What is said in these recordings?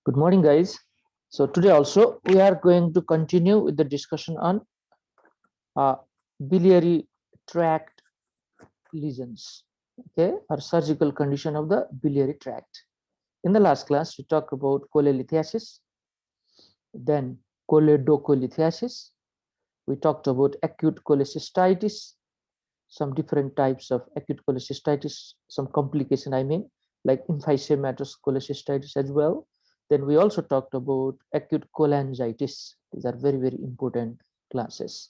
Good morning, guys. So today also we are going to continue with the discussion on uh, biliary tract lesions, okay, or surgical condition of the biliary tract. In the last class, we talked about cholelithiasis, then choledocholithiasis. We talked about acute cholecystitis, some different types of acute cholecystitis, some complication, I mean, like emphysematous cholecystitis as well. Then we also talked about acute cholangitis. These are very, very important classes.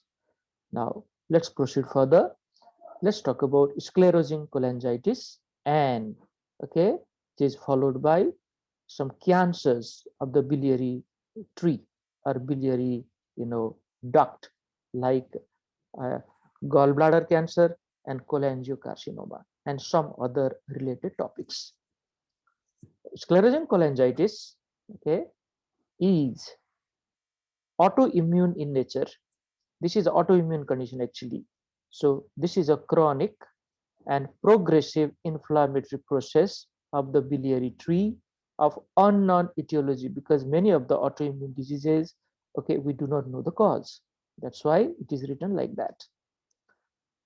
Now, let's proceed further. Let's talk about sclerosing cholangitis, and okay, it is followed by some cancers of the biliary tree or biliary, duct, like uh, gallbladder cancer and cholangiocarcinoma, and some other related topics. Sclerosing cholangitis, okay, is autoimmune in nature. This is autoimmune condition actually. So this is a chronic and progressive inflammatory process of the biliary tree of unknown etiology, because many of the autoimmune diseases, okay, we do not know the cause. That's why it is written like that,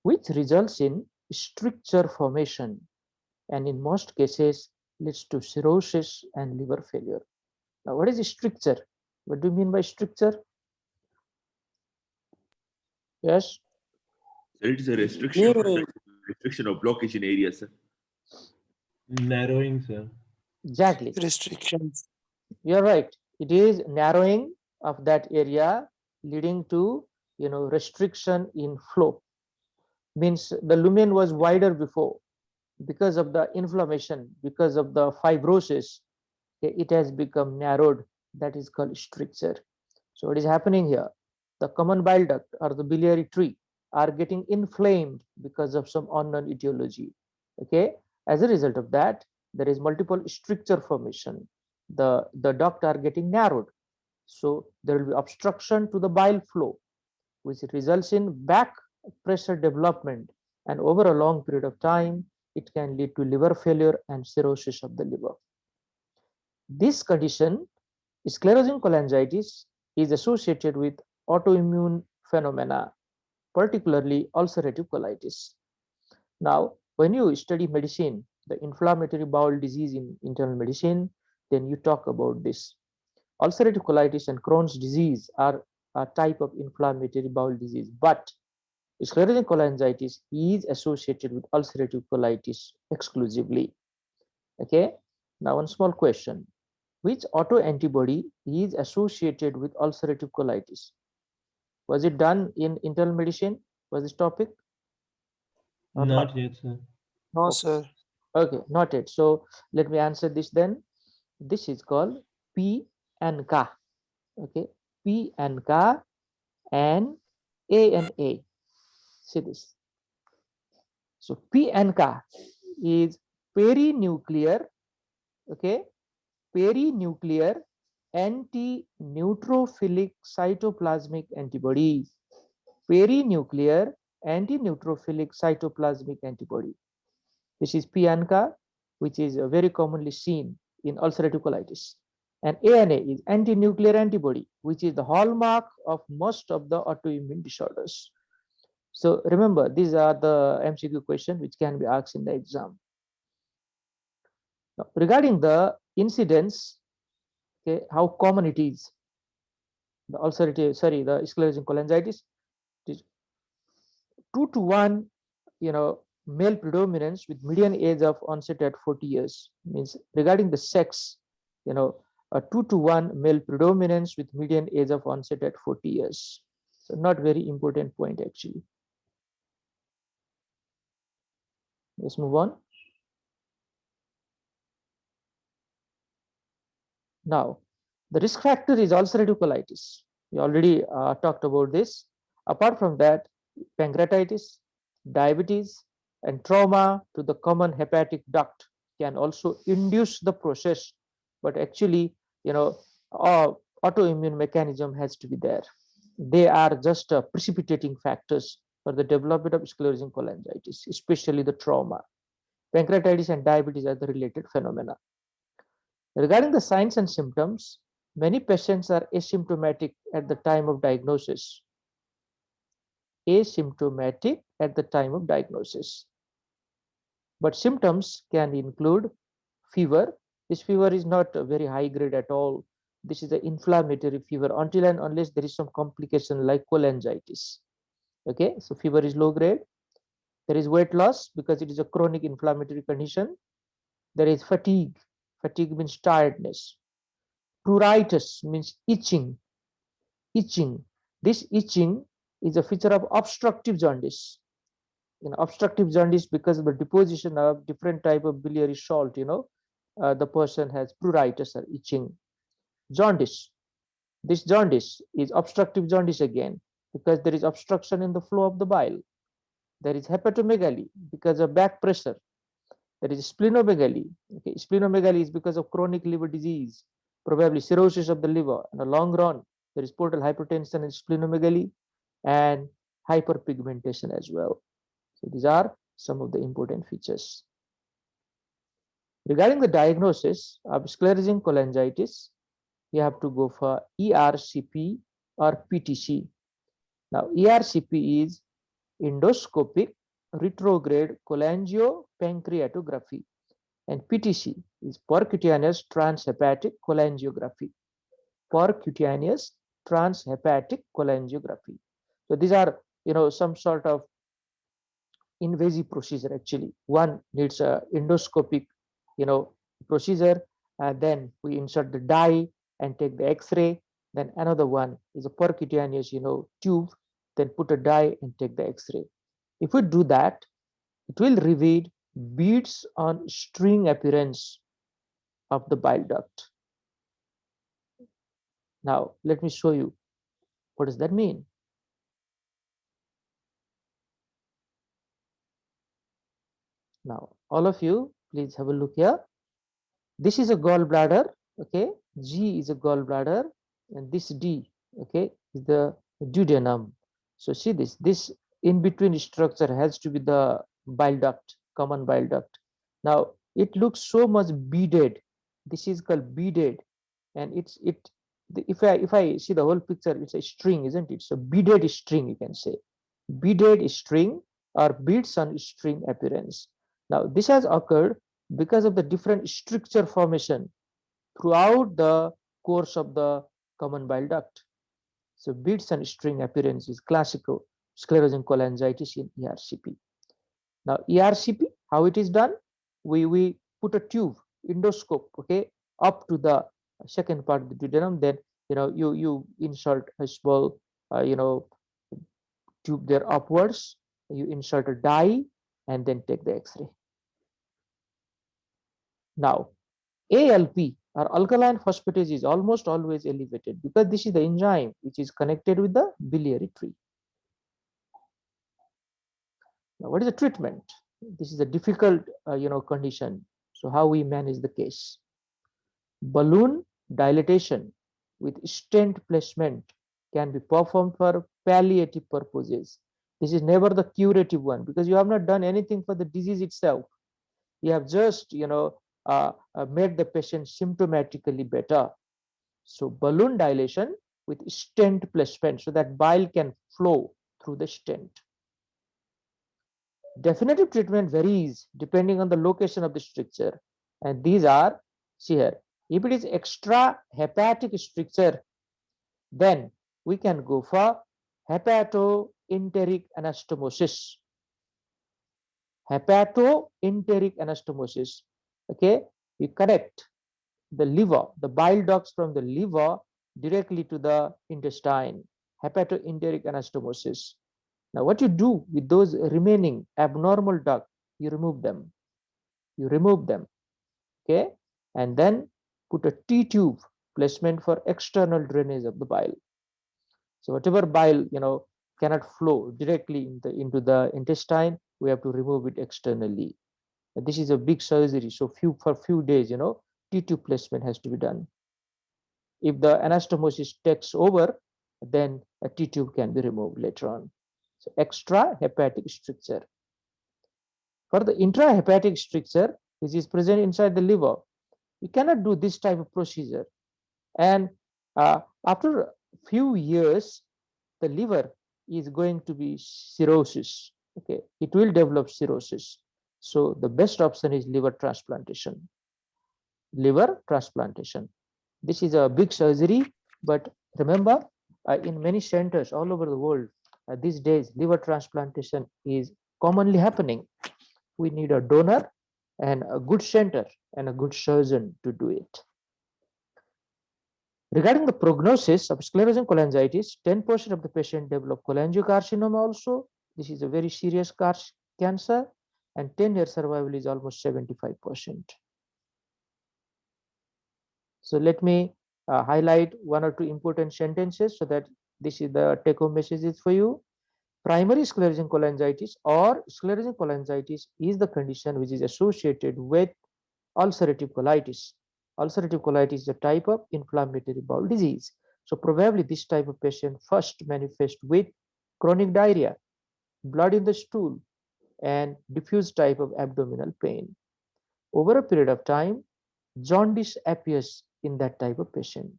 which results in stricture formation and in most cases leads to cirrhosis and liver failure. Now, what is stricture? What do you mean by stricture? Yes, So it is a Narrowing. restriction of blockage in areas. Narrowing, sir. exactly. Restrictions. You're right. It is narrowing of that area leading to restriction in flow. Means the lumen was wider before, because of the inflammation, because of the fibrosis, okay, it has become narrowed. That is called stricture. So what is happening here? The common bile duct or the biliary tree are getting inflamed because of some unknown etiology. Okay, as a result of that, there is multiple stricture formation. The duct are getting narrowed, so there will be obstruction to the bile flow, which results in back pressure development, and over a long period of time, it can lead to liver failure and cirrhosis of the liver. This condition, sclerosing cholangitis, is associated with autoimmune phenomena, particularly ulcerative colitis. Now, when you study medicine, the inflammatory bowel disease in internal medicine, then you talk about this. Ulcerative colitis and Crohn's disease are a type of inflammatory bowel disease, but sclerosing cholangitis is associated with ulcerative colitis exclusively. Okay. Now, one small question: which autoantibody is associated with ulcerative colitis? Was it done in internal medicine? Was this topic or not? Not yet, sir. No, Okay, sir. okay, not it. So let me answer this then. This is called P and K. Okay, P and K and A and A. See this. So P and K is perinuclear, okay, perinuclear anti-neutrophilic cytoplasmic antibodies. Perinuclear anti-neutrophilic cytoplasmic antibody. This is P-ANCA, which is very commonly seen in ulcerative colitis. And ANA is anti-nuclear antibody, which is the hallmark of most of the autoimmune disorders. So remember, these are the MCQ questions which can be asked in the exam. Now, regarding the incidence, okay, how common it is, the sclerosing cholangitis, it is 2 to 1, male predominance with median age of onset at 40 years. Means regarding the sex, a 2 to 1 male predominance with median age of onset at 40 years. So not very important point actually. Let's move on. Now, the risk factor is ulcerative colitis. We already talked about this. Apart from that, pancreatitis, diabetes, and trauma to the common hepatic duct can also induce the process. But actually, uh, autoimmune mechanism has to be there. They are just precipitating factors for the development of sclerosing cholangitis, especially the trauma. Pancreatitis and diabetes are the related phenomena. Regarding the signs and symptoms, many patients are asymptomatic at the time of diagnosis. Asymptomatic at the time of diagnosis. But symptoms can include fever. This fever is not very high grade at all. This is an inflammatory fever until and unless there is some complication like cholangitis. Okay, so fever is low grade. There is weight loss because it is a chronic inflammatory condition. There is fatigue. Fatigue means tiredness. Pruritus means itching. Itching. This itching is a feature of obstructive jaundice. In obstructive jaundice, because of the deposition of different type of biliary salt, the person has pruritus or itching. Jaundice. This jaundice is obstructive jaundice again because there is obstruction in the flow of the bile. There is hepatomegaly because of back pressure. There is splenomegaly. Okay, splenomegaly is because of chronic liver disease, probably cirrhosis of the liver. In the long run, there is portal hypertension and splenomegaly and hyperpigmentation as well. So these are some of the important features. Regarding the diagnosis of sclerosing cholangitis, you have to go for ERCP or PTC. Now, ERCP is endoscopic retrograde cholangiopancreatography, and PTC is percutaneous transhepatic cholangiography. Percutaneous transhepatic cholangiography. So these are, some sort of invasive procedure. Actually, one needs a endoscopic, procedure. Then we insert the dye and take the X-ray. Then another one is a percutaneous, tube. Then put a dye and take the X-ray. If we do that, it will reveal beads on string appearance of the bile duct. Now, let me show you. What does that mean? Now, all of you, please have a look here. This is a gallbladder, okay? G is a gallbladder, and this D, okay, is the duodenum. So see this in between structure has to be the bile duct, common bile duct. Now it looks so much beaded. This is called beaded, and if I see the whole picture, it's a string, isn't it? So beaded string, you can say, beaded string or beads on string appearance. Now this has occurred because of the different stricture formation throughout the course of the common bile duct. So beads and string appearance is classical sclerosing cholangitis in ERCP. Now ERCP, how it is done? We put a tube, endoscope, okay, up to the second part of the duodenum. Then you insert a small tube there upwards. You insert a dye and then take the X-ray. Now ALP or alkaline phosphatase is almost always elevated because this is the enzyme which is connected with the biliary tree. Now, what is the treatment? This is a difficult, condition. So how we manage the case? Balloon dilatation with stent placement can be performed for palliative purposes. This is never the curative one because you have not done anything for the disease itself. You have just, made the patient symptomatically better. So balloon dilation with stent placement so that bile can flow through the stent. Definitive treatment varies depending on the location of the stricture, and these are, see here, if it is extra hepatic stricture, then we can go for hepatoenteric anastomosis. Hepatoenteric anastomosis. Okay, we connect the liver, the bile ducts from the liver directly to the intestine. Hepatoenteric anastomosis. Now, what you do with those remaining abnormal ducts, you remove them. You remove them, okay, and then put a T-tube placement for external drainage of the bile. So whatever bile cannot flow directly into the intestine, we have to remove it externally. And this is a big surgery, so for few days, T-tube placement has to be done. If the anastomosis takes over, then a T-tube can be removed later on. So extra hepatic stricture. For the intrahepatic stricture, which is present inside the liver, You cannot do this type of procedure. And after a few years, the liver is going to be cirrhosis. Okay, it will develop cirrhosis. So the best option is liver transplantation. Liver transplantation. This is a big surgery, but remember, in many centers all over the world, these days, liver transplantation is commonly happening. We need a donor and a good center and a good surgeon to do it. Regarding the prognosis of sclerosing cholangitis, 10% of the patient develop cholangiocarcinoma also. This is a very serious cancer, and 10-year survival is almost 75%. So let me highlight one or two important sentences so that this is the take-home messages for you. Primary sclerosing cholangitis or sclerosing cholangitis is the condition which is associated with ulcerative colitis. Ulcerative colitis is a type of inflammatory bowel disease. So probably this type of patient first manifest with chronic diarrhea, blood in the stool, and diffuse type of abdominal pain. Over a period of time, jaundice appears in that type of patient.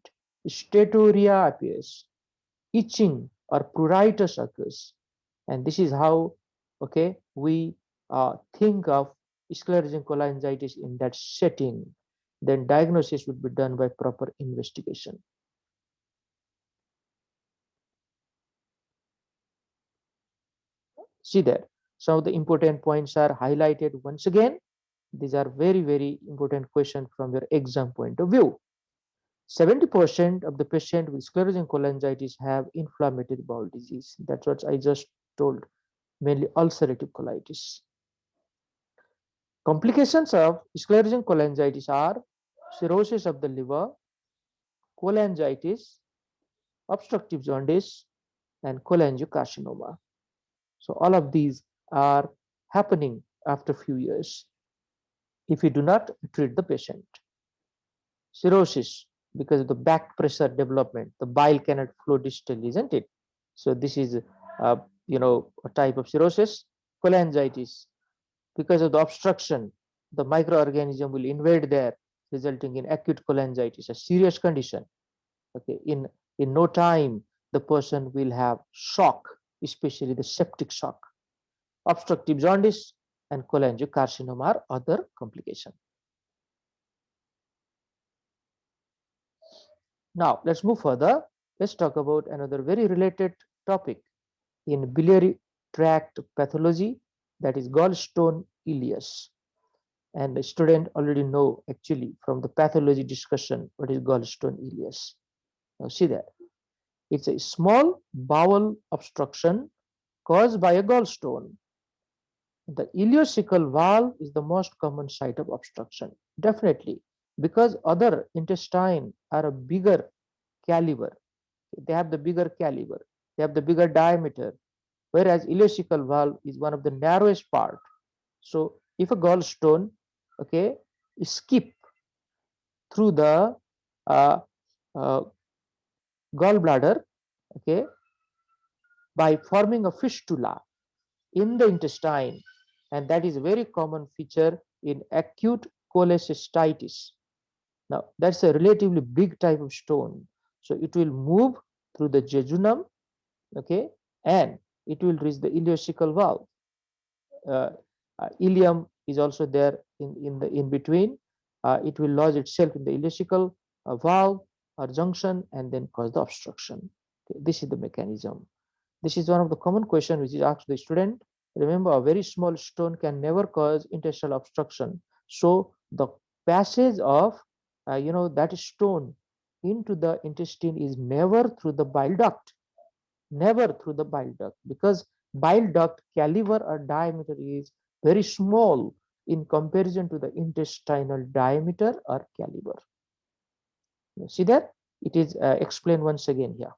Steatorrhea appears, itching or pruritus occurs, and this is how, okay, we think of sclerosing cholangitis in that setting. Then diagnosis would be done by proper investigation. See there, some of the important points are highlighted once again. These are very, very important questions from your exam point of view. 70% of the patient with sclerosing cholangitis have inflammatory bowel disease. That's what I just told, mainly ulcerative colitis. Complications of sclerosing cholangitis are cirrhosis of the liver, cholangitis, obstructive jaundice, and cholangiocarcinoma. So all of these are happening after a few years if you do not treat the patient. Cirrhosis, because of the back pressure development, the bile cannot flow distally, isn't it? So this is a type of cirrhosis. Cholangitis, because of the obstruction, the microorganism will invade there, resulting in acute cholangitis, a serious condition. Okay, in no time, the person will have shock, especially the septic shock. Obstructive jaundice and cholangiocarcinoma are other complications. Now, let's move further. Let's talk about another very related topic in biliary tract pathology, that is gallstone ileus. And the student already know actually from the pathology discussion what is gallstone ileus. Now see that. It's a small bowel obstruction caused by a gallstone. The ileocecal valve is the most common site of obstruction, definitely, because other intestine are a bigger caliber. They have the bigger caliber, they have the bigger diameter, whereas ileocecal valve is one of the narrowest part. So if a gallstone, okay, skip through the uh, uh, gallbladder, okay, by forming a fistula in the intestine, and that is a very common feature in acute cholecystitis. Now that's a relatively big type of stone, so it will move through the jejunum, okay, and it will reach the ileocecal valve. uh, ileum is also there in between. It will lodge itself in the ileocecal valve or junction and then cause the obstruction. Okay, this is the mechanism. This is one of the common questions which is asked to the student. Remember, a very small stone can never cause intestinal obstruction. So the passage of that stone into the intestine is never through the bile duct, never through the bile duct, because bile duct caliber or diameter is very small in comparison to the intestinal diameter or caliber. You see that? It is explained once again here.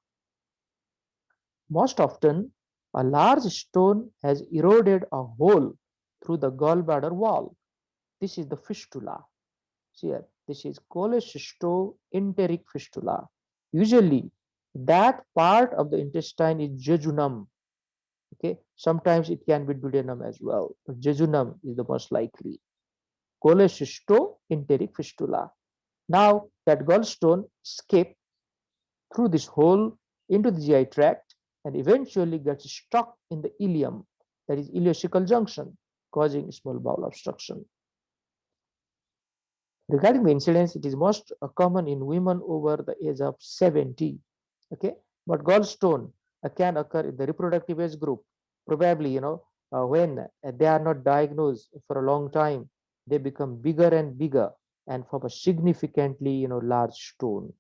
Most often, a large stone has eroded a hole through the gallbladder wall. This is the fistula. See here, this is cholecystoenteric fistula. Usually, that part of the intestine is jejunum. Okay, sometimes it can be duodenum as well, but jejunum is the most likely. Cholecystoenteric fistula. Now that gallstone escapes through this hole into the GI tract and eventually gets stuck in the ileum, that is ileocecal junction, causing small bowel obstruction. Regarding the incidence, it is most common in women over the age of 70. Okay, but gallstone can occur in the reproductive age group. Probably, when they are not diagnosed for a long time, they become bigger and bigger and form a significantly, large stone.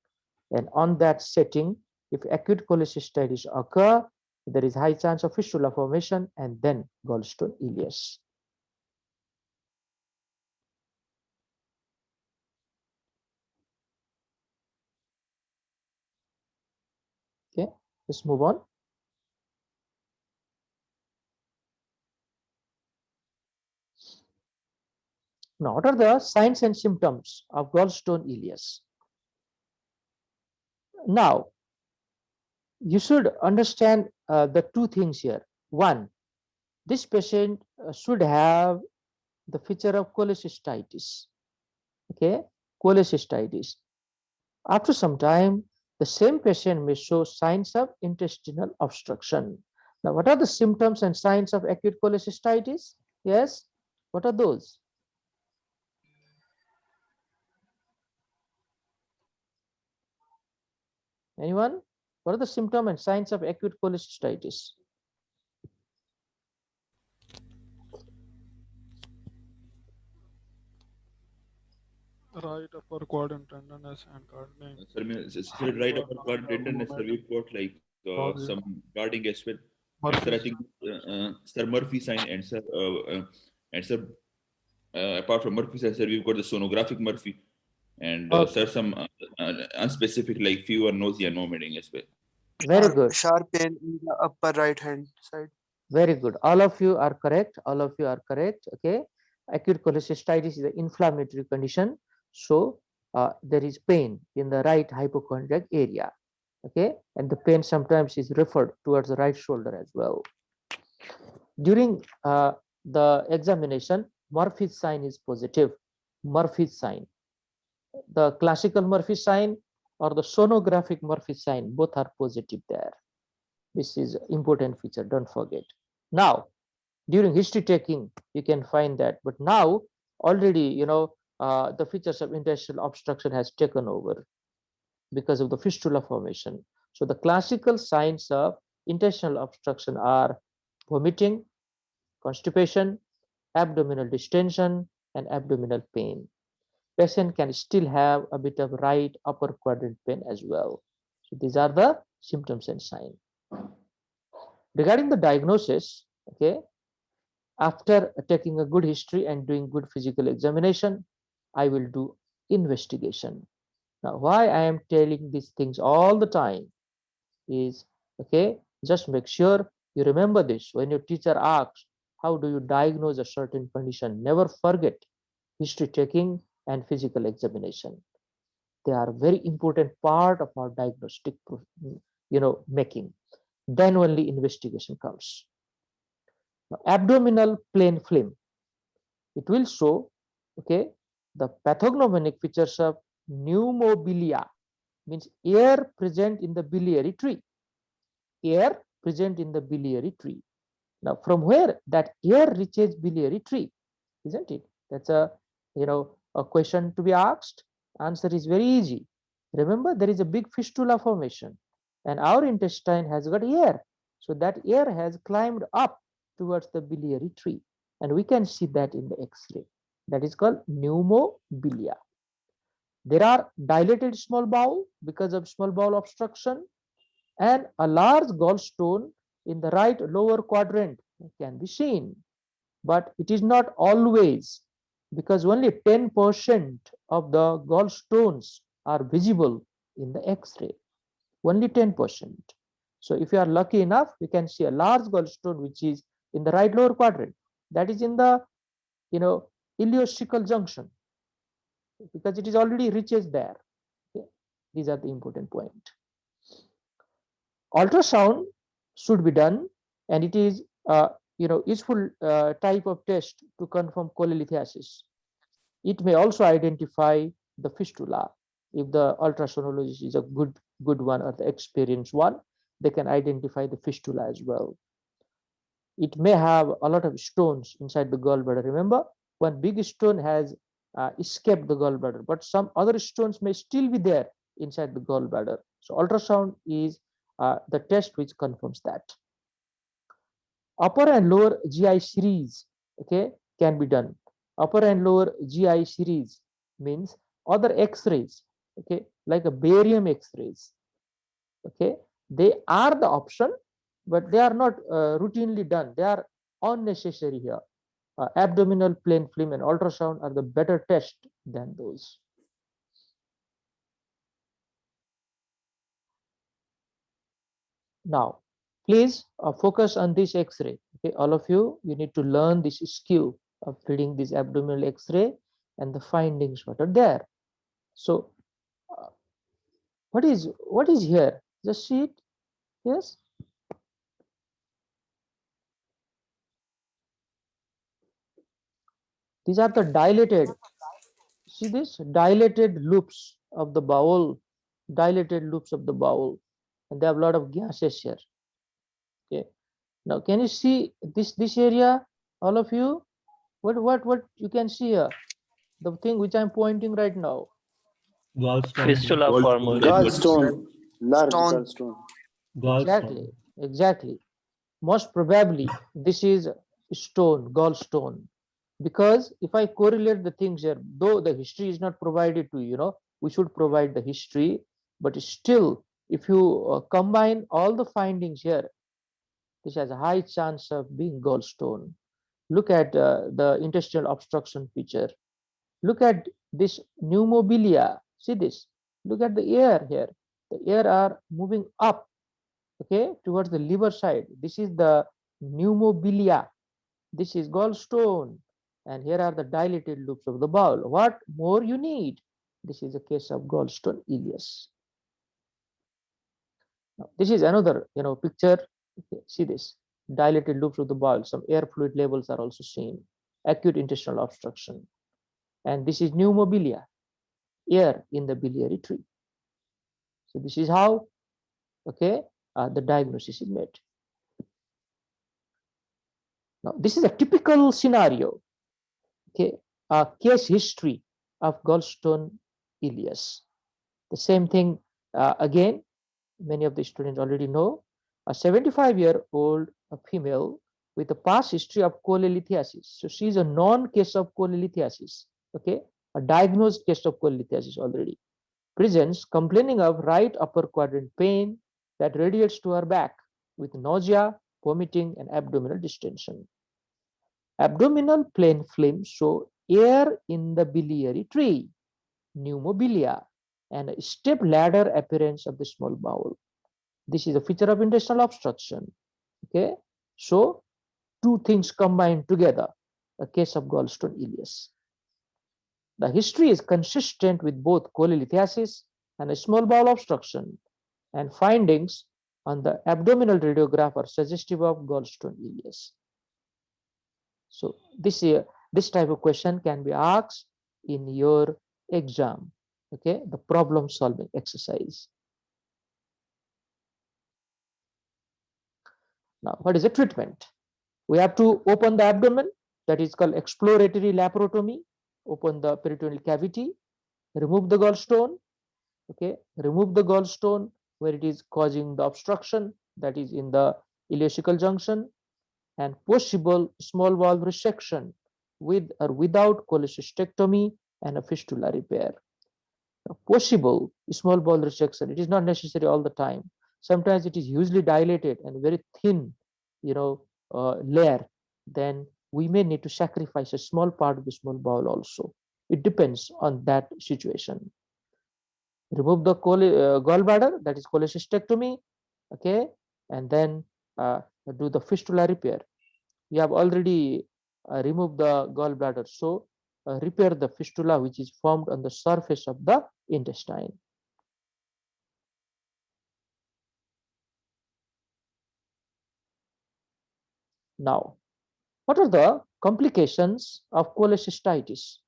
And on that setting, if acute cholecystitis occur, there is high chance of fistula formation and then gallstone ileus. Okay, let's move on. Now, what are the signs and symptoms of gallstone ileus? Now, you should understand the two things here. One, this patient should have the feature of cholecystitis. Okay, cholecystitis. After some time, the same patient may show signs of intestinal obstruction. Now, what are the symptoms and signs of acute cholecystitis? Yes, what are those? Anyone? What are the symptoms and signs of acute cholecystitis? Right upper quadrant tenderness and gardening. Sir, right upper quadrant tenderness, sir, we've got like some guarding as well. And sir, I think Sir Murphy sign and sir, apart from Murphy sign, sir, we've got the sonographic Murphy and Okay. sir, some unspecific like fever, nausea, vomiting as well. Very good. Sharp pain in the upper right hand side. Very good. All of you are correct. All of you are correct. Okay. Acute cholecystitis is an inflammatory condition. So there is pain in the right hypochondriac area. Okay. And the pain sometimes is referred towards the right shoulder as well. During the examination, Murphy's sign is positive. Murphy's sign. The classical Murphy sign or the sonographic Murphy sign, both are positive there. This is important feature, don't forget. Now, during history taking, you can find that, but now already, the features of intestinal obstruction has taken over because of the fistula formation. So the classical signs of intestinal obstruction are vomiting, constipation, abdominal distension, and abdominal pain. Patient can still have a bit of right upper quadrant pain as well. So these are the symptoms and signs. Regarding the diagnosis, okay, after taking a good history and doing good physical examination, I will do investigation. Now, why I am telling these things all the time is, okay, just make sure you remember this. When your teacher asks, how do you diagnose a certain condition? Never forget history taking and physical examination. They are very important part of our diagnostic, making. Then only investigation comes. Now, abdominal plain film. It will show, okay, the pathognomonic features of pneumobilia, means air present in the biliary tree. Air present in the biliary tree. Now, from where that air reaches biliary tree, isn't it? That's a question to be asked. Answer is very easy. Remember, there is a big fistula formation, and our intestine has got air. So that air has climbed up towards the biliary tree, and we can see that in the X-ray. That is called pneumobilia. There are dilated small bowel because of small bowel obstruction, and a large gallstone in the right lower quadrant can be seen. But it is not always, because only 10% of the gallstones are visible in the X-ray. Only 10%. So if you are lucky enough, you can see a large gallstone which is in the right lower quadrant. That is in the ileocecal junction, because it is already reaches there. Okay. These are the important point. Ultrasound should be done, and it is useful type of test to confirm cholelithiasis. It may also identify the fistula. if the ultrasonologist is a good one or the experienced one, they can identify the fistula as well. It may have a lot of stones inside the gallbladder. Remember, one big stone has escaped the gallbladder, but some other stones may still be there inside the gallbladder. So ultrasound is the test which confirms that. Upper and lower GI series, okay, can be done. Upper and lower GI series means other X-rays, okay, like a barium X-rays, okay, they are the option, but they are not routinely done. They are unnecessary here. Abdominal plain film and ultrasound are the better test than those. Now, please focus on this X-ray. Okay, all of you, you need to learn this skill of reading this abdominal X-ray and the findings what are there. So, what is here? Just see it. Yes. These are the dilated. See this dilated loops of the bowel, dilated loops of the bowel, and they have a lot of gases here. Okay. Now, can you see this area? All of you, what you can see here? The thing which I'm pointing right now. Gallstone. Fistula formation. Gallstone, large Stone. gallstone. Exactly, Gallstone. exactly. Most probably this is stone, gallstone. Because if I correlate the things here, though the history is not provided to you, we should provide the history, but still, if you combine all the findings here, this has a high chance of being gallstone. Look at the intestinal obstruction feature. Look at this pneumobilia. See this. Look at the air here. The air are moving up, okay, towards the liver side. This is the pneumobilia. This is gallstone. And here are the dilated loops of the bowel. What more you need? This is a case of gallstone ileus. Now, this is another, picture. Okay, see this dilated loops of the bowel. Some air fluid levels are also seen. Acute intestinal obstruction. And this is pneumobilia, air in the biliary tree. So this is how, okay, the diagnosis is made. Now, this is a typical scenario, okay, a case history of gallstone ileus. The same thing, again, many of the students already know, a 75-year-old female with a past history of cholelithiasis. So she is a non-case of cholelithiasis, okay, a diagnosed case of cholelithiasis already. Presents complaining of right upper quadrant pain that radiates to her back with nausea, vomiting, and abdominal distension. Abdominal plain film show air in the biliary tree, pneumobilia, and a step ladder appearance of the small bowel. This is a feature of intestinal obstruction. Okay, so two things combined together, a case of gallstone ileus. The history is consistent with both cholelithiasis and a small bowel obstruction, and findings on the abdominal radiograph are suggestive of gallstone ileus. So this type of question can be asked in your exam, okay, the problem solving exercise. Now, what is the treatment? We have to open the abdomen, that is called exploratory laparotomy. Open the peritoneal cavity, remove the gallstone, okay, remove the gallstone where it is causing the obstruction, that is in the ileocecal junction, and possible small valve resection with or without cholecystectomy and a fistula repair. Now, possible small bowel resection, it is not necessary all the time. Sometimes it is hugely dilated and very thin, layer. Then we may need to sacrifice a small part of the small bowel also. It depends on that situation. Remove the gallbladder, that is cholecystectomy, okay, and then do the fistula repair. We have already removed the gallbladder, so repair the fistula which is formed on the surface of the intestine. Now, what are the complications of cholecystitis?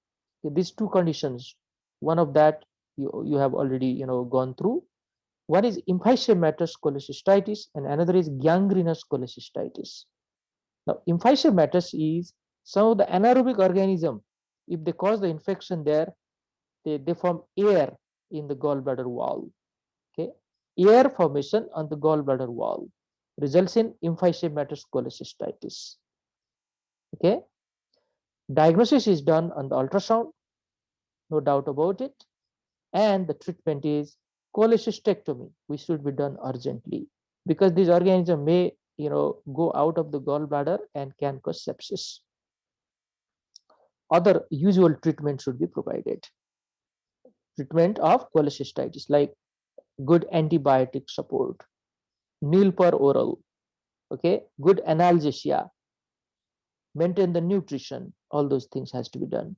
Okay, these two conditions, one of that you have already gone through. One is emphysematous cholecystitis and another is gangrenous cholecystitis. Now, emphysematous is some of the anaerobic organism. If they cause the infection there, they form air in the gallbladder wall. Okay, air formation on the gallbladder wall results in emphysematous cholecystitis. Okay, diagnosis is done on the ultrasound, no doubt about it, and the treatment is cholecystectomy, which should be done urgently because this organism may go out of the gallbladder and can cause sepsis. Other usual treatment should be provided. Treatment of cholecystitis like good antibiotic support, nil per oral, okay, good analgesia, maintain the nutrition, all those things has to be done.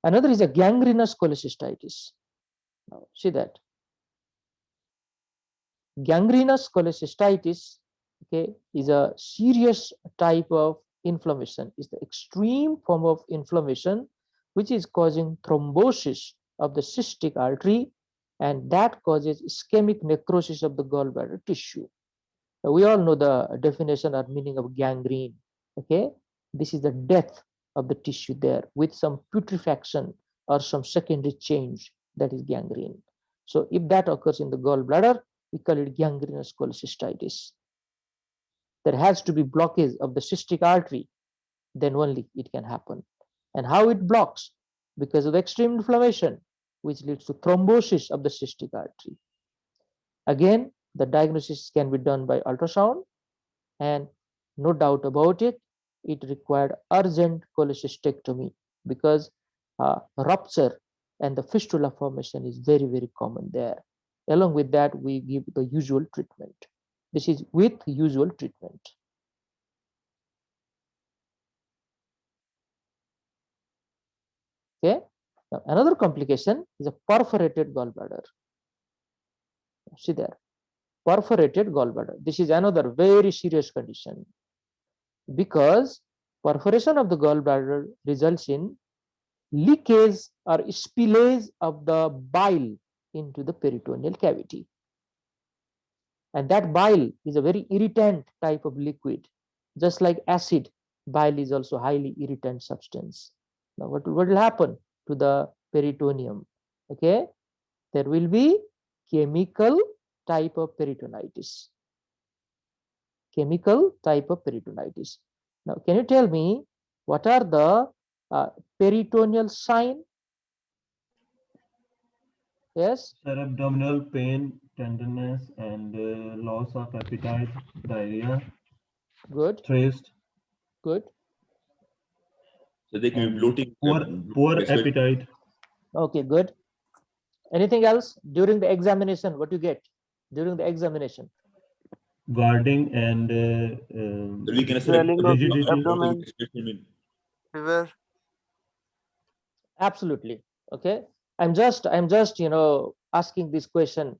Another is a gangrenous cholecystitis. Now see that gangrenous cholecystitis, okay, is a serious type of inflammation. It's the extreme form of inflammation which is causing thrombosis of the cystic artery, and that causes ischemic necrosis of the gallbladder tissue. Now, we all know the definition or meaning of gangrene. Okay, this is the death of the tissue there with some putrefaction or some secondary change, that is gangrene. So if that occurs in the gallbladder, we call it gangrenous cholecystitis. There has to be blockage of the cystic artery, then only it can happen. And how it blocks? Because of the extreme inflammation, which leads to thrombosis of the cystic artery. Again, the diagnosis can be done by ultrasound, and no doubt about it, it required urgent cholecystectomy because rupture and the fistula formation is very, very common there. Along with that, we give the usual treatment. This is with usual treatment. Okay. Now, another complication is a perforated gallbladder. See there, perforated gallbladder. This is another very serious condition because perforation of the gallbladder results in leakage or spillage of the bile into the peritoneal cavity. And that bile is a very irritant type of liquid. Just like acid, bile is also highly irritant substance. Now, what will happen to the peritoneum? Okay, there will be chemical type of peritonitis. Chemical type of peritonitis. Now, can you tell me what are the peritoneal sign? Yes. Sir, abdominal pain, tenderness, and loss of appetite, diarrhea, Good. thirst, Good. So they can be and bloating. poor as well. appetite. Okay, good. Anything else during the examination? What you get during the examination? Guarding and So we can Swelling of rigidity. abdomen, fever. Absolutely. Okay. I'm just asking this question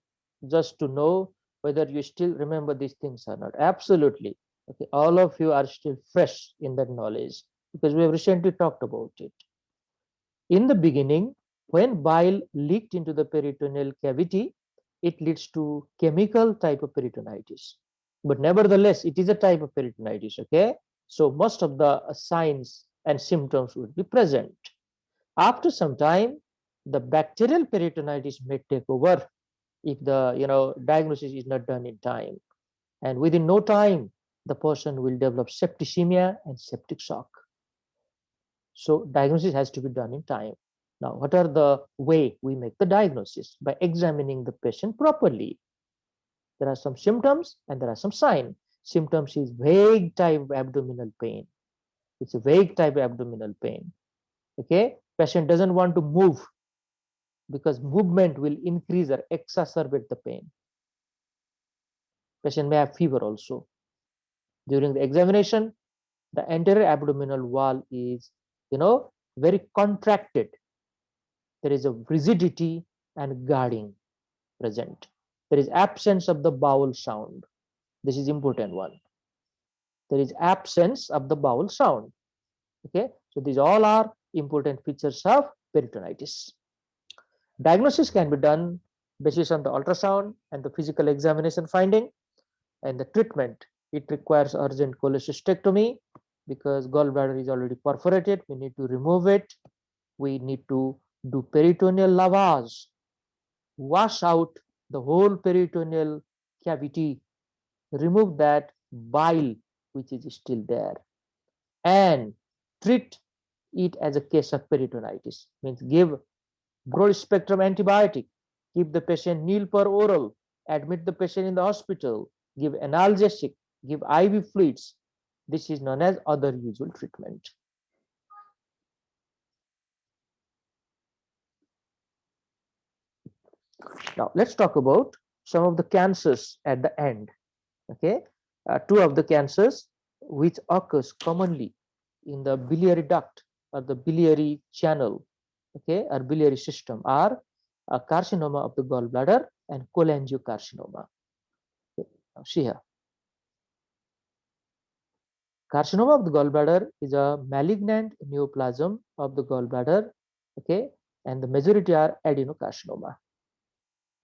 just to know whether you still remember these things or not. Absolutely. Okay. All of you are still fresh in that knowledge because we have recently talked about it. In the beginning, when bile leaked into the peritoneal cavity, it leads to chemical type of peritonitis. But nevertheless, it is a type of peritonitis. Okay. So most of the signs and symptoms would be present. After some time, the bacterial peritonitis may take over if the diagnosis is not done in time, and within no time the person will develop septicemia and septic shock. So diagnosis has to be done in time. Now, what are the way we make the diagnosis? By examining the patient properly. There are some symptoms and there are some signs. Symptoms is vague type of abdominal pain. It's a vague type of abdominal pain. Okay, patient doesn't want to move because movement will increase or exacerbate the pain. Patient may have fever also. During the examination, the anterior abdominal wall is, very contracted. There is a rigidity and guarding present. There is absence of the bowel sound. This is important one. There is absence of the bowel sound. Okay, so these all are important features of peritonitis. Diagnosis can be done based on the ultrasound and the physical examination finding. And the treatment, it requires urgent cholecystectomy because gallbladder is already perforated. We need to remove it. We need to do peritoneal lavage, wash out the whole peritoneal cavity, remove that bile which is still there, and treat it as a case of peritonitis. Means give broad spectrum antibiotic, keep the patient nil per oral, admit the patient in the hospital, give analgesic, give IV fluids. This is known as other usual treatment. Now let's talk about some of the cancers at the end. Okay, two of the cancers which occurs commonly in the biliary duct or the biliary channel, okay, or biliary system are carcinoma of the gallbladder and cholangiocarcinoma. Okay, now see here. Carcinoma of the gallbladder is a malignant neoplasm of the gallbladder, okay, and the majority are adenocarcinoma.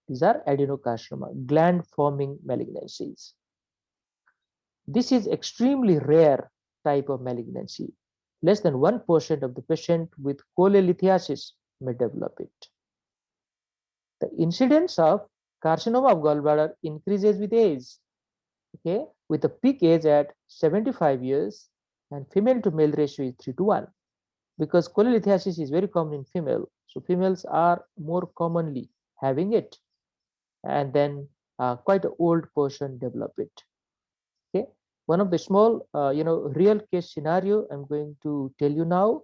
These are adenocarcinoma, gland forming malignancies. This is extremely rare type of malignancy. Less than 1% of the patient with cholelithiasis may develop it. The incidence of carcinoma of gallbladder increases with age, okay, with a peak age at 75 years, and female to male ratio is 3:1. Because cholelithiasis is very common in female, so females are more commonly having it, and then quite an old person develop it. Okay, one of the small real case scenario I'm going to tell you now.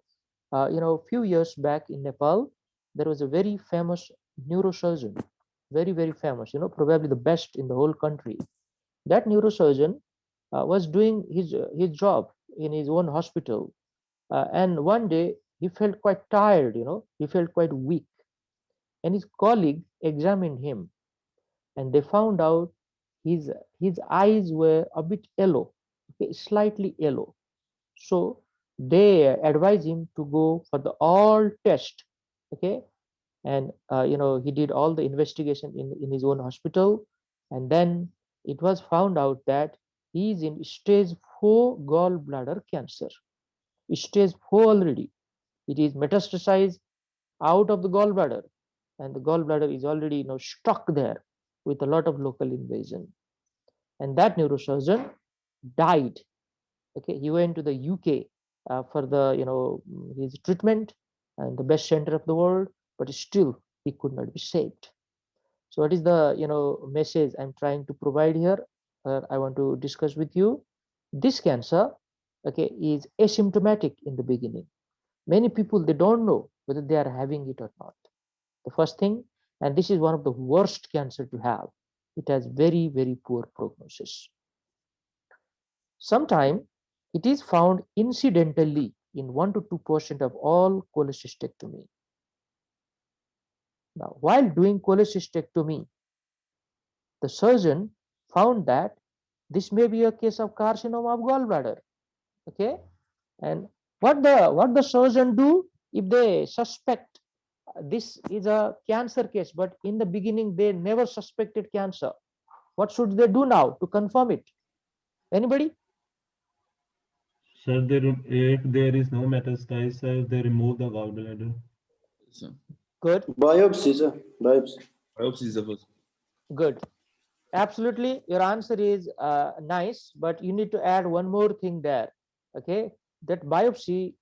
A few years back in Nepal, there was a very famous neurosurgeon, very famous, probably the best in the whole country. That neurosurgeon was doing his job in his own hospital, and one day he felt quite tired, he felt quite weak, and his colleague examined him, and they found out his eyes were a bit yellow, okay, slightly yellow. So they advised him to go for the all test, okay, and he did all the investigation in his own hospital, and then it was found out that he is in stage 4 gallbladder cancer. Stage 4 already. It is metastasized out of the gallbladder, and the gallbladder is already stuck there with a lot of local invasion. And that neurosurgeon died. Okay, he went to the UK for the his treatment and the best center of the world, but still he could not be saved. So what is the message I'm trying to provide here? I want to discuss with you. This cancer, okay, is asymptomatic in the beginning. Many people, they don't know whether they are having it or not. The first thing, and this is one of the worst cancer to have. It has very poor prognosis. Sometimes it is found incidentally in 1 to 2% of all cholecystectomy. Now, while doing cholecystectomy, the surgeon found that this may be a case of carcinoma of gallbladder. Okay, and what the surgeon do if they suspect this is a cancer case, but in the beginning they never suspected cancer? What should they do now to confirm it? Anybody? Sir, if there is no metastasis, they remove the gallbladder. So, Good. Biopsy, sir. Biopsy. biopsy is the first. Good. Absolutely, your answer is nice, but you need to add one more thing there. Okay, that biopsy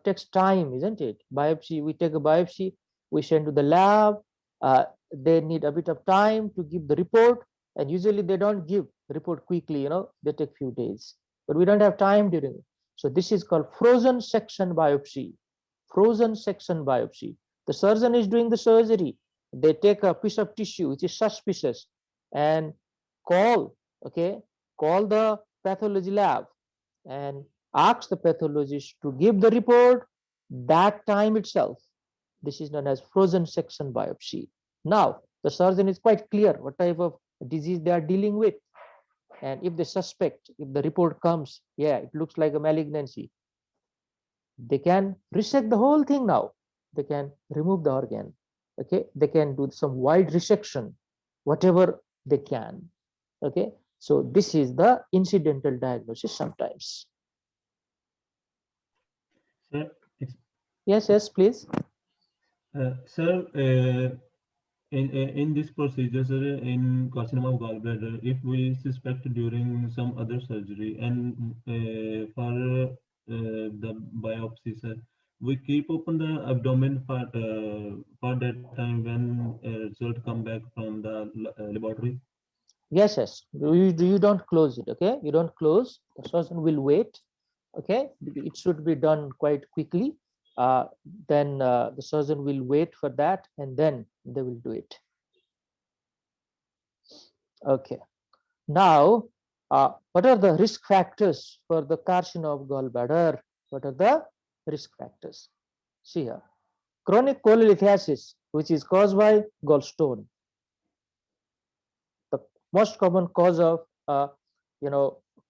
takes time, isn't it? Biopsy, we take a biopsy, we send to the lab, they need a bit of time to give the report, and usually they don't give the report quickly, they take few days, but we don't have time during it. So this is called frozen section biopsy. Frozen section biopsy. The surgeon is doing the surgery, they take a piece of tissue which is suspicious and call the pathology lab and ask the pathologist to give the report that time itself. This is known as frozen section biopsy. Now the surgeon is quite clear what type of disease they are dealing with, and if they suspect, if the report comes, yeah, it looks like a malignancy, they can resect the whole thing now. they can remove the organ. Okay, they can do some wide resection, whatever they can. Okay, so this is the incidental diagnosis sometimes. Sir, Yes, please. sir, in this procedure, sir, in carcinoma of gallbladder, if we suspect during some other surgery and for the biopsy, sir, we keep open the abdomen for that time when result come back from the laboratory. Yes, you don't close it. Okay, you don't close. The surgeon will wait. Okay, it should be done quite quickly. Then the surgeon will wait for that, and then they will do it. Okay. Now, what are the risk factors for the carcinoma of gallbladder? What are the risk factors? See here, chronic cholelithiasis, which is caused by gallstone. The most common cause of,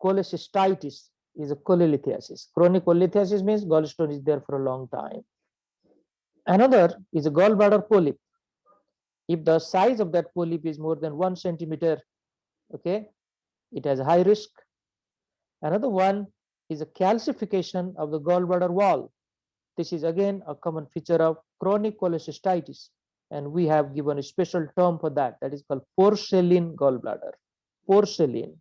cholecystitis is a cholelithiasis. Chronic cholelithiasis means gallstone is there for a long time. Another is a gallbladder polyp. If the size of that polyp is more than 1 centimeter, okay, it has a high risk. Another one is a calcification of the gallbladder wall. This is again a common feature of chronic cholecystitis, and we have given a special term for that. That is called porcelain gallbladder. Porcelain.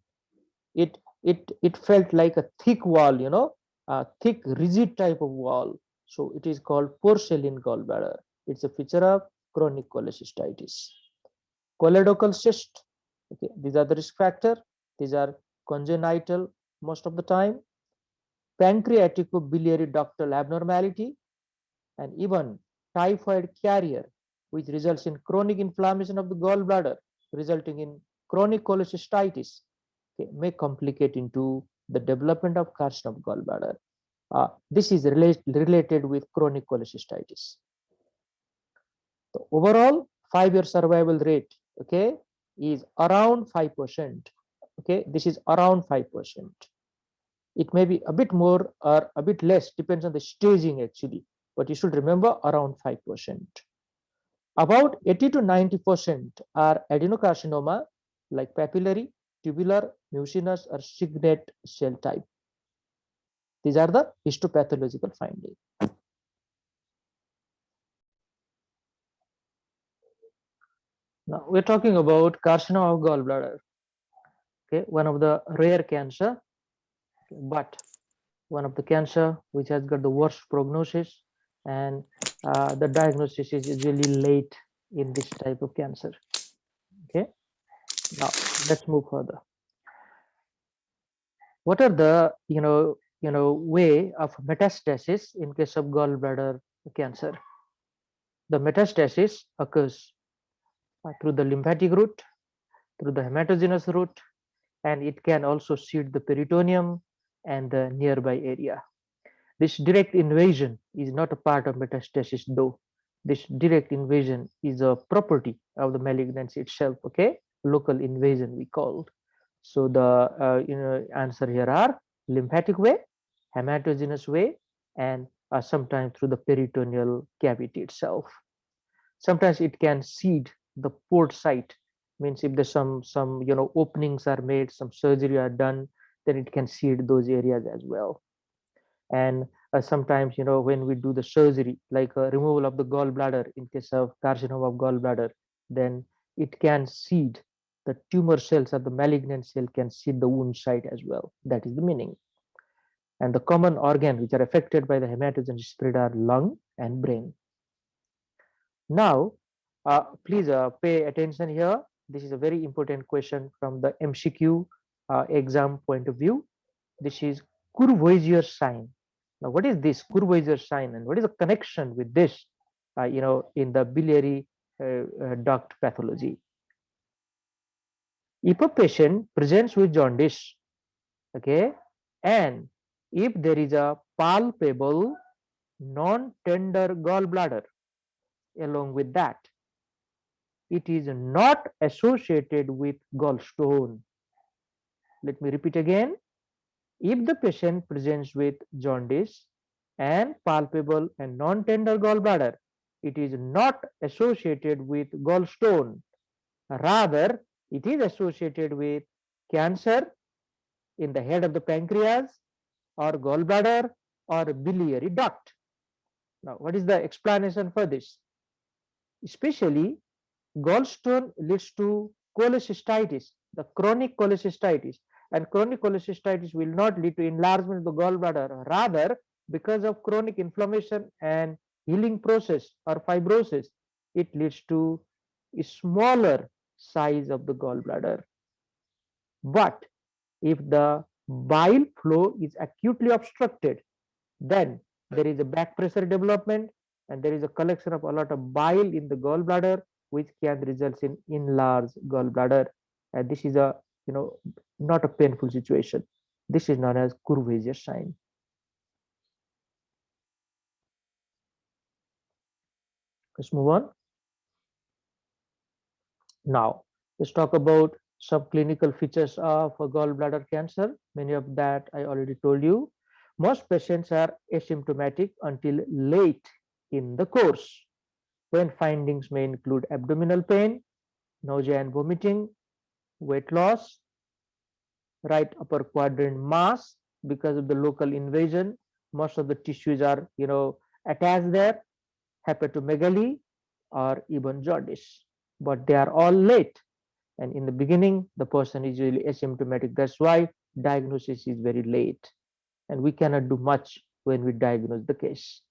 It felt like a thick wall, a thick, rigid type of wall. So it is called porcelain gallbladder. It's a feature of chronic cholecystitis. Choledochal cyst. Okay, these are the risk factor. These are congenital most of the time. Pancreaticobiliary ductal abnormality, and even typhoid carrier, which results in chronic inflammation of the gallbladder, resulting in chronic cholecystitis, okay, may complicate into the development of carcinoma of gallbladder. This is related with chronic cholecystitis. The overall 5-year survival rate, okay, is around 5%. Okay, this is around 5%. It may be a bit more or a bit less, depends on the staging actually, but you should remember around 5%. About 80 to 90% are adenocarcinoma, like papillary, tubular, mucinous, or signet cell type. These are the histopathological findings. Now we're talking about carcinoma of gallbladder. Okay, one of the rare cancer, but one of the cancer which has got the worst prognosis, and the diagnosis is usually late in this type of cancer. Okay, now let's move further. What are the way of metastasis in case of gallbladder cancer? The metastasis occurs through the lymphatic route, through the hematogenous route, and it can also seed the peritoneum and the nearby area. This direct invasion is not a part of metastasis, though. This direct invasion is a property of the malignancy itself. Okay, local invasion we called. So the answer here are lymphatic way, hematogenous way, and sometimes through the peritoneal cavity itself. Sometimes it can seed the port site. Means if there's some openings are made, some surgery are done, then it can seed those areas as well. And sometimes when we do the surgery, like removal of the gallbladder in case of carcinoma of gallbladder, then it can seed the tumor cells, or the malignant cell can seed the wound site as well. That is the meaning. And the common organ which are affected by the hematogenous spread are lung and brain. Now please pay attention here. This is a very important question from the MCQ exam point of view. This is Courvoisier sign. Now, what is this Courvoisier sign, and what is the connection with this, in the biliary duct pathology? If a patient presents with jaundice, okay, and if there is a palpable non-tender gallbladder along with that, it is not associated with gallstone. Let me repeat again. If the patient presents with jaundice and palpable and non-tender gallbladder, it is not associated with gallstone. Rather, it is associated with cancer in the head of the pancreas or gallbladder or biliary duct. Now, what is the explanation for this? Especially, gallstone leads to cholecystitis, the chronic cholecystitis, and chronic cholecystitis will not lead to enlargement of the gallbladder. Rather, because of chronic inflammation and healing process or fibrosis, it leads to a smaller size of the gallbladder. But if the bile flow is acutely obstructed, then there is a back pressure development and there is a collection of a lot of bile in the gallbladder, which can result in enlarged gallbladder. And this is a, not a painful situation. This is known as Courvoisier sign. Let's move on. Now, let's talk about some clinical features of gallbladder cancer. Many of that I already told you. Most patients are asymptomatic until late in the course, when findings may include abdominal pain, nausea and vomiting, weight loss, right upper quadrant mass because of the local invasion. Most of the tissues are, attached there, hepatomegaly, or even jaundice. But they are all late. And in the beginning, the person is usually asymptomatic. That's why diagnosis is very late. And we cannot do much when we diagnose the case.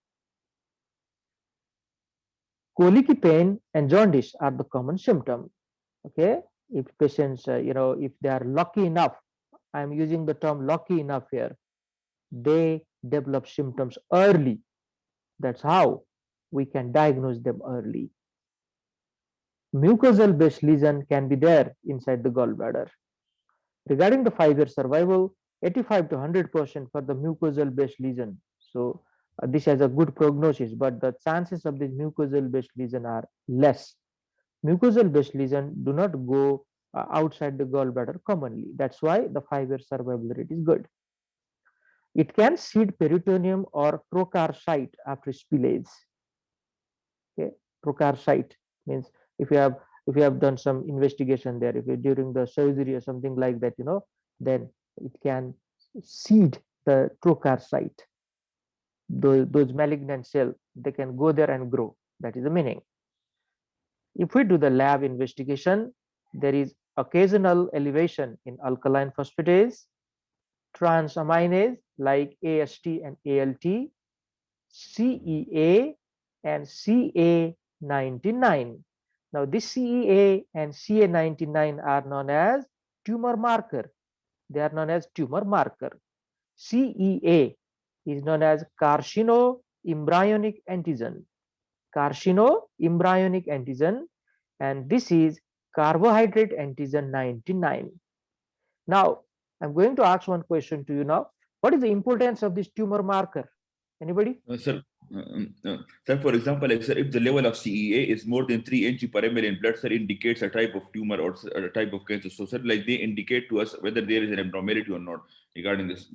Colicky pain and jaundice are the common symptom. Okay, if patients, if they are lucky enough, I'm using the term lucky enough here, they develop symptoms early. That's how we can diagnose them early. Mucosal based lesion can be there inside the gallbladder. Regarding the 5-year survival, 85 to 100% for the mucosal based lesion. So this has a good prognosis, but the chances of this mucosal based lesion are less. Mucosal based lesion do not go outside the gallbladder commonly. That's why the 5-year survival rate is good. It can seed peritoneum or trocar site after spillage. Okay, trocar site means if you have done some investigation there, if you during the surgery or something like that, then it can seed the trocar site. Those malignant cells, they can go there and grow. That is the meaning. If we do the lab investigation, there is occasional elevation in alkaline phosphatase, transaminase like AST and ALT, CEA and CA99. Now this CEA and CA99 are known as tumor marker. They are known as tumor marker. CEA is known as carcinoembryonic antigen. Carcinoembryonic antigen, and this is carbohydrate antigen 99. Now, I'm going to ask one question to you now. What is the importance of this tumor marker? Anybody? Sir, for example, like, sir, if the level of CEA is more than 3 ng per ml in blood, sir, indicates a type of tumor or a type of cancer. So, sir, like they indicate to us whether there is an abnormality or not regarding this.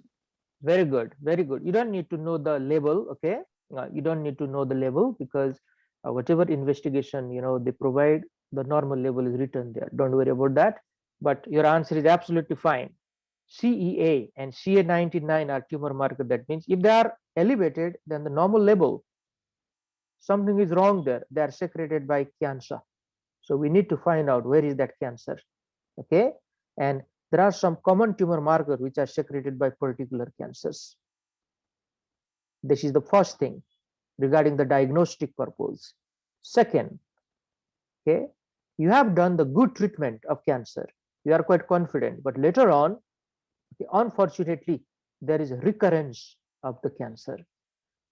Very good, very good. You don't need to know the level, okay? You don't need to know the level because whatever investigation they provide, the normal level is written there. Don't worry about that. But your answer is absolutely fine. CEA and CA99 are tumor marker. That means if they are elevated than the normal level, something is wrong there. They are secreted by cancer. So we need to find out where is that cancer. Okay, and there are some common tumor markers which are secreted by particular cancers. This is the first thing regarding the diagnostic purpose. Second, okay, you have done the good treatment of cancer. You are quite confident, but later on, okay, unfortunately, there is a recurrence of the cancer.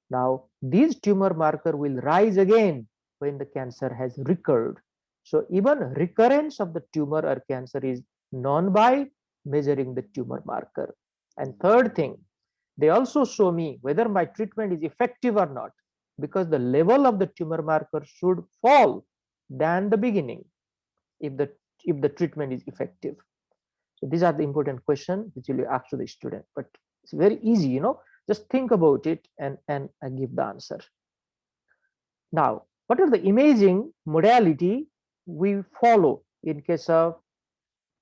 Now, these tumor marker will rise again when the cancer has recurred. So even recurrence of the tumor or cancer is known by measuring the tumor marker. And third thing, they also show me whether my treatment is effective or not, because the level of the tumor marker should fall than the beginning if the treatment is effective. So these are the important questions which will ask to the student, but it's very easy, just think about it and give the answer. Now, What are the imaging modality we follow in case of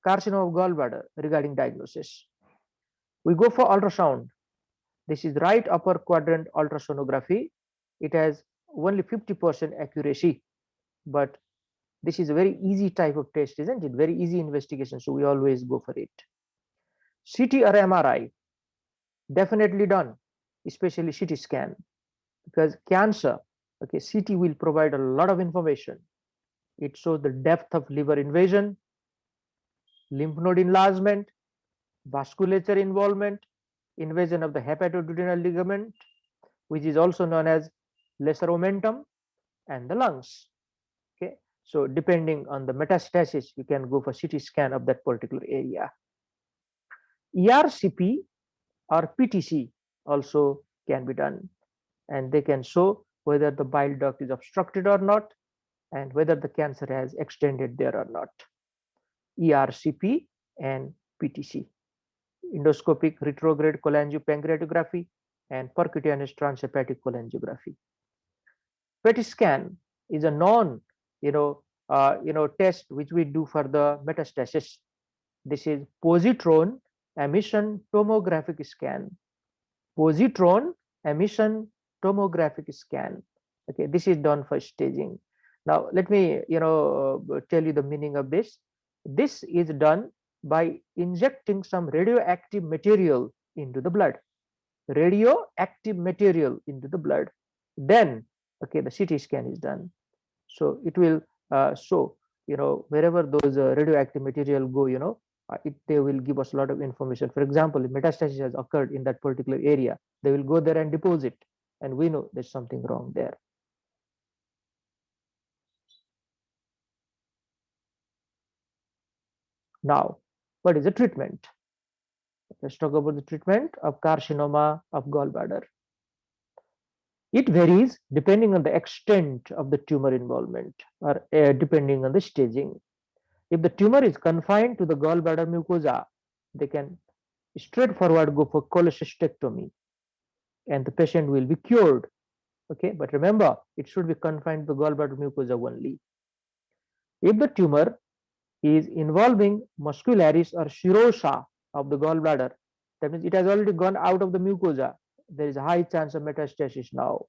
carcinoma of gallbladder regarding diagnosis? We go for ultrasound. This is right upper quadrant ultrasonography. It has only 50% accuracy, but this is a very easy type of test, isn't it? Very easy investigation, so we always go for it. CT or MRI, definitely done, especially CT scan, because cancer, okay, CT will provide a lot of information. It shows the depth of liver invasion, lymph node enlargement, vasculature involvement, invasion of the hepatoduodenal ligament, which is also known as lesser omentum, and the lungs. Okay, so depending on the metastasis, you can go for CT scan of that particular area. ERCP or PTC also can be done, and they can show whether the bile duct is obstructed or not, and whether the cancer has extended there or not. ERCP and PTC. Endoscopic retrograde cholangiopancreatography and percutaneous transhepatic cholangiography. PET scan is a non, test which we do for the metastasis. This is positron emission tomographic scan. Positron emission tomographic scan. Okay, this is done for staging. Now let me tell you the meaning of this. This is done by injecting some radioactive material into the blood. Radioactive material into the blood. Then, okay, the CT scan is done. So it will show, wherever those radioactive material go, they will give us a lot of information. For example, if metastasis has occurred in that particular area, they will go there and deposit, and we know there's something wrong there. Now, what is the treatment? Let's talk about the treatment of carcinoma of gallbladder. It varies depending on the extent of the tumor involvement or depending on the staging. If the tumor is confined to the gallbladder mucosa, they can straightforward go for cholecystectomy and the patient will be cured. Okay, but remember, it should be confined to the gallbladder mucosa only. If the tumor is involving muscularis or serosa of the gallbladder, that means it has already gone out of the mucosa, there is a high chance of metastasis now.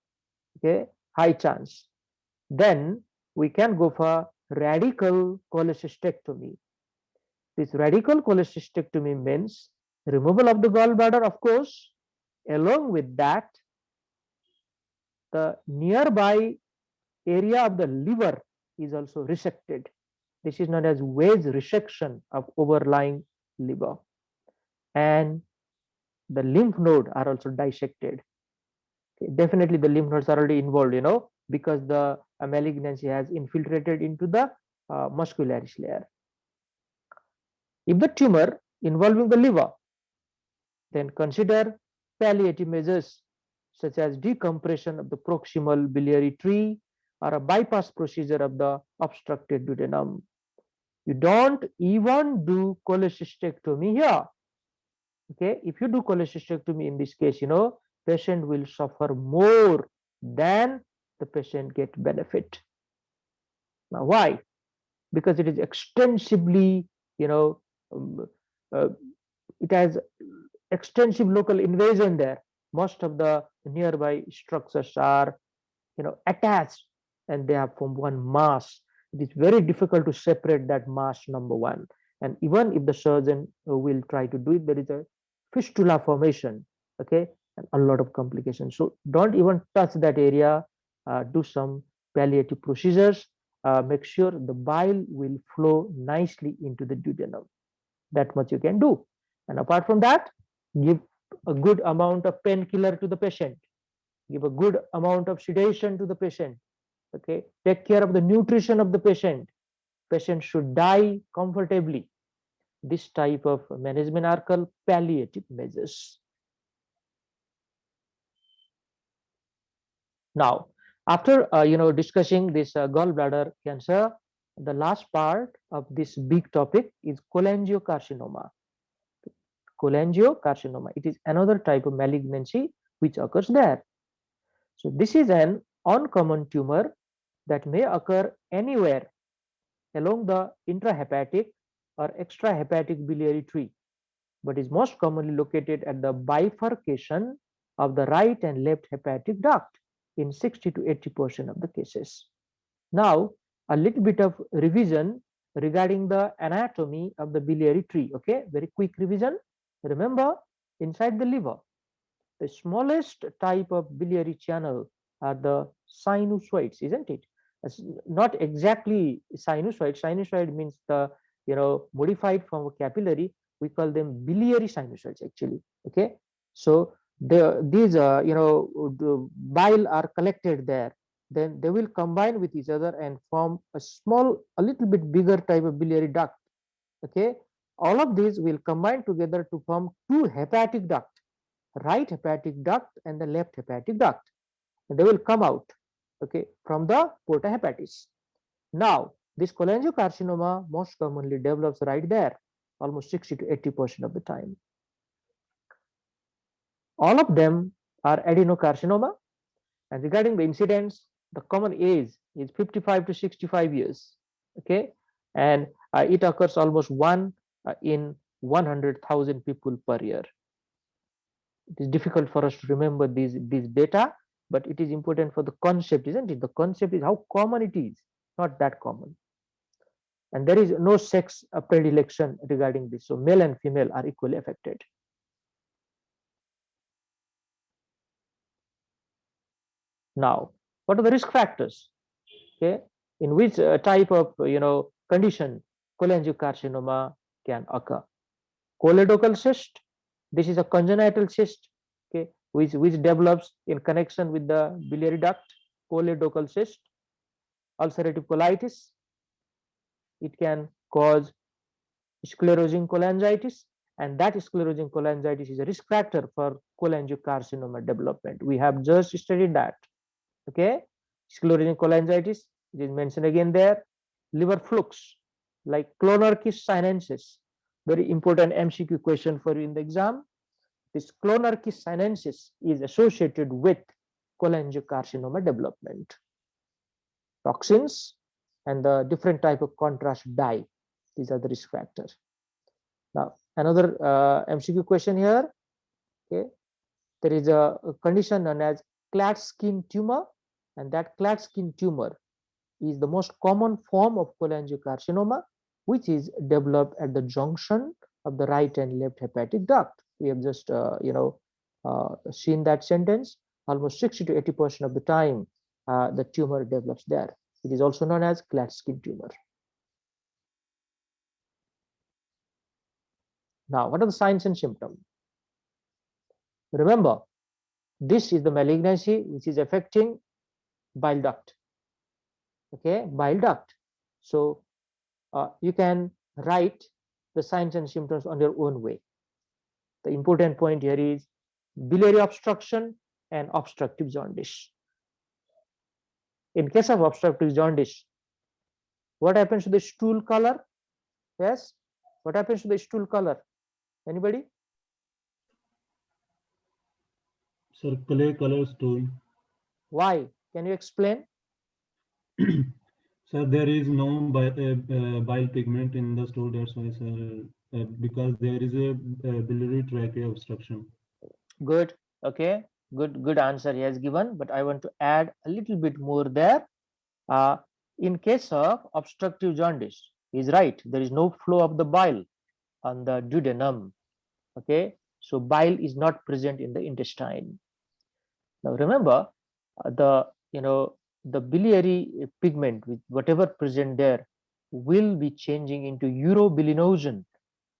Okay, high chance. Then we can go for radical cholecystectomy. This radical cholecystectomy means removal of the gallbladder, of course. Along with that, the nearby area of the liver is also resected. This is known as wedge resection of overlying liver. And the lymph node are also dissected. Okay, definitely the lymph nodes are already involved, because the malignancy has infiltrated into the muscularis layer. If the tumor involving the liver, then consider palliative measures such as decompression of the proximal biliary tree or a bypass procedure of the obstructed duodenum. You don't even do cholecystectomy here. Okay, if you do cholecystectomy in this case, patient will suffer more than the patient get benefit. Now, why? Because it is extensively, it has extensive local invasion there. Most of the nearby structures are, attached, and they have formed one mass. It is very difficult to separate that mass, number one. And even if the surgeon will try to do it, there is a fistula formation, okay, and a lot of complications. So don't even touch that area. Do some palliative procedures. Make sure the bile will flow nicely into the duodenum. That much you can do. And apart from that, give a good amount of painkiller to the patient. Give a good amount of sedation to the patient. Okay, take care of the nutrition of the patient. Patient should die comfortably. This type of management are called palliative measures. Now, after discussing this gallbladder cancer, the last part of this big topic is cholangiocarcinoma. Cholangiocarcinoma, it is another type of malignancy which occurs there. So this is an uncommon tumor that may occur anywhere along the intrahepatic or extrahepatic biliary tree, but is most commonly located at the bifurcation of the right and left hepatic duct in 60 to 80% of the cases. Now, a little bit of revision regarding the anatomy of the biliary tree. Okay, very quick revision. Remember, inside the liver, the smallest type of biliary channel are the sinusoids, isn't it? It's not exactly sinusoid. Sinusoid means the modified form of capillary. We call them biliary sinusoids actually. Okay, so these the bile are collected there. Then they will combine with each other and form a little bit bigger type of biliary duct. Okay, all of these will combine together to form two hepatic duct, right hepatic duct and the left hepatic duct, and they will come out, okay, from the porta hepatis. Now, this cholangiocarcinoma most commonly develops right there, almost 60 to 80% of the time. All of them are adenocarcinoma, and regarding the incidence, the common age is 55 to 65 years, okay, and it occurs almost one in 100,000 people per year. It is difficult for us to remember these data, but it is important for the concept, isn't it? The concept is how common it is, not that common. And there is no sex predilection regarding this. So male and female are equally affected. Now, what are the risk factors? Okay, in which type of condition cholangiocarcinoma can occur? Choledochal cyst. This is a congenital cyst, okay, which develops in connection with the biliary duct. Choledochal cyst. Ulcerative colitis. It can cause sclerosing cholangitis, and that sclerosing cholangitis is a risk factor for cholangiocarcinoma development. We have just studied that. Okay, sclerosing cholangitis, it is mentioned again there. Liver flux, like Clonorchis sinensis, very important MCQ question for you in the exam. This Clonorchis sinensis is associated with cholangiocarcinoma development. Toxins and the different type of contrast dye, these are the risk factors. Now, another MCQ question here. Okay, there is a condition known as Klatskin tumor, and that Klatskin tumor is the most common form of cholangiocarcinoma, which is developed at the junction of the right and left hepatic duct. We have just seen that sentence. Almost 60 to 80% of the time, the tumor develops there. It is also known as Klatskin tumor. Now, what are the signs and symptoms? Remember, this is the malignancy which is affecting bile duct. Okay, bile duct. So you can write the signs and symptoms on your own way. The important point here is biliary obstruction and obstructive jaundice. In case of obstructive jaundice, what happens to the stool color? Yes, what happens to the stool color? Anybody? Sir, clay color stool. Why? Can you explain? Sir, there is no bile pigment in the stool. That's why, sir, because there is a biliary trachea obstruction. Good. Okay. Good answer he has given. But I want to add a little bit more there. In case of obstructive jaundice, he's right. There is no flow of the bile on the duodenum. Okay. So bile is not present in the intestine. Now remember, the biliary pigment, with whatever present there, will be changing into urobilinogen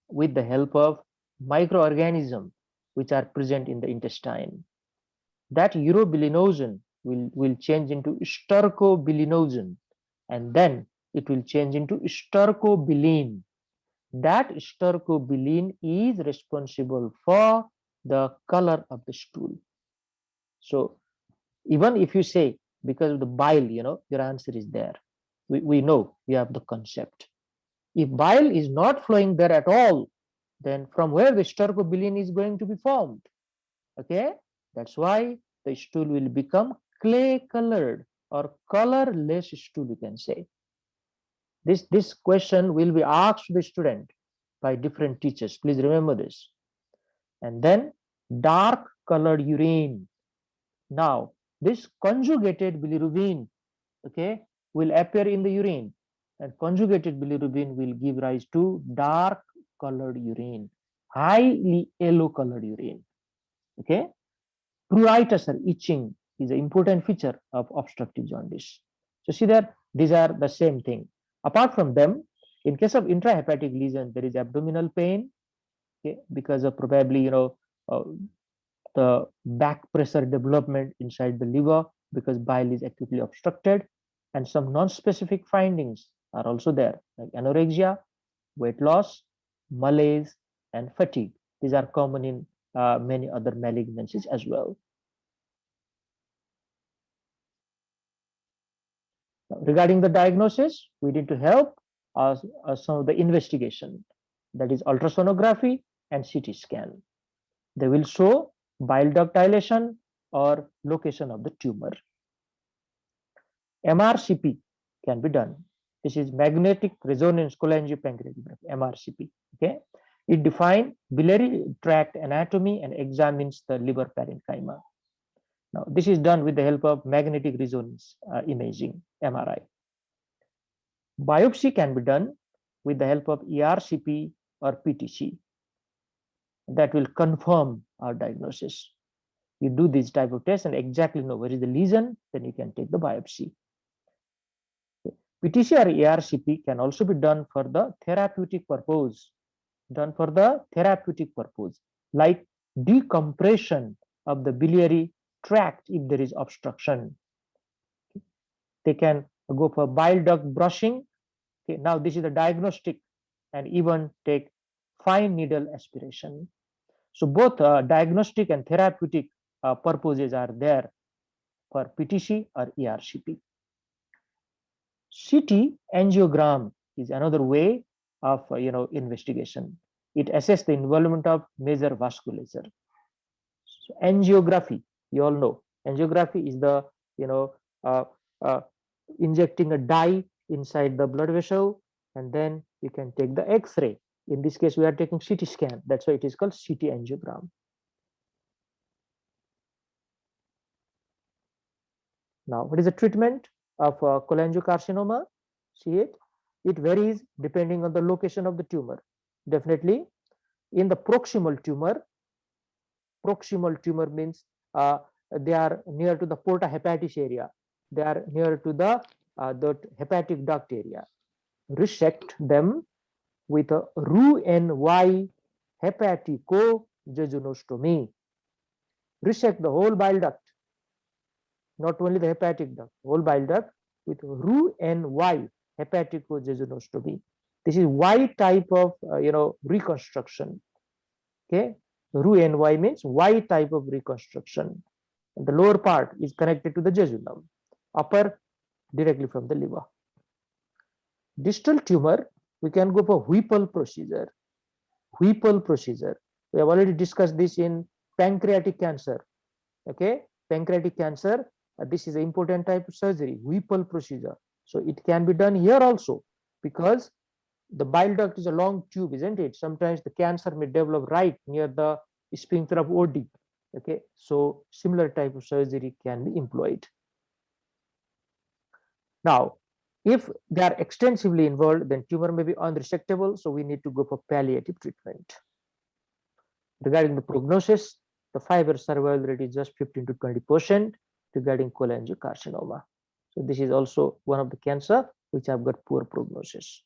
with the help of microorganisms which are present in the intestine. That urobilinogen will change into stercobilinogen, and then it will change into stercobilin. That stercobilin is responsible for the color of the stool. So even if you say because of the bile, your answer is there. We know, we have the concept. If bile is not flowing there at all, then from where the stercobilin is going to be formed? Okay, that's why the stool will become clay colored. or colorless stool, you can say. This question will be asked to the student by different teachers. Please remember this. And then dark colored urine. Now, this conjugated bilirubin, okay, will appear in the urine, and conjugated bilirubin will give rise to dark colored urine, highly yellow colored urine. Okay, pruritus or itching is an important feature of obstructive jaundice. So see that these are the same thing. Apart from them, in case of intrahepatic lesion, there is abdominal pain, okay, because of probably the back pressure development inside the liver because bile is acutely obstructed, and some non-specific findings are also there, like anorexia, weight loss, malaise, and fatigue. These are common in many other malignancies as well. Now, regarding the diagnosis, we need to help some of the investigation, that is ultrasonography and CT scan. They will show bile duct dilation or location of the tumor. MRCP can be done. This is magnetic resonance cholangiopancreatography, MRCP. Okay, it defines biliary tract anatomy and examines the liver parenchyma. Now, this is done with the help of magnetic resonance imaging, MRI. Biopsy can be done with the help of ERCP or PTC. That will confirm our diagnosis. You do this type of test and exactly know where is the lesion, then you can take the biopsy. PTC or ERCP can also be done for the therapeutic purpose, like decompression of the biliary tract if there is obstruction. They can go for bile duct brushing. Okay, now this is the diagnostic, and even take fine needle aspiration. So both diagnostic and therapeutic purposes are there for PTC or ERCP. CT angiogram is another way of investigation. It assesses the involvement of major vasculature. So angiography, you all know, angiography is the injecting a dye inside the blood vessel, and then you can take the X-ray. In this case, we are taking CT scan. That's why it is called CT angiogram. Now, what is the treatment of cholangiocarcinoma? See it. It varies depending on the location of the tumor. Definitely, in the proximal tumor means they are near to the porta hepatis area. They are near to the hepatic duct area. Resect them with a Roux-en-Y hepaticojejunostomy. Resect the whole bile duct, not only the hepatic duct, whole bile duct with Roux-en-Y hepaticojejunostomy. This is Y type of reconstruction. Okay, Roux-en-Y means Y type of reconstruction. And the lower part is connected to the jejunum, upper directly from the liver. Distal tumor, we can go for Whipple procedure. Whipple procedure. We have already discussed this in pancreatic cancer. Okay, pancreatic cancer. This is an important type of surgery, Whipple procedure. So it can be done here also, because the bile duct is a long tube, isn't it? Sometimes the cancer may develop right near the sphincter of OD. Okay, so similar type of surgery can be employed. Now, if they are extensively involved, then tumor may be unresectable, so we need to go for palliative treatment. Regarding the prognosis, the 5-year survival rate is just 15 to 20% regarding cholangiocarcinoma. So this is also one of the cancer which have got poor prognosis.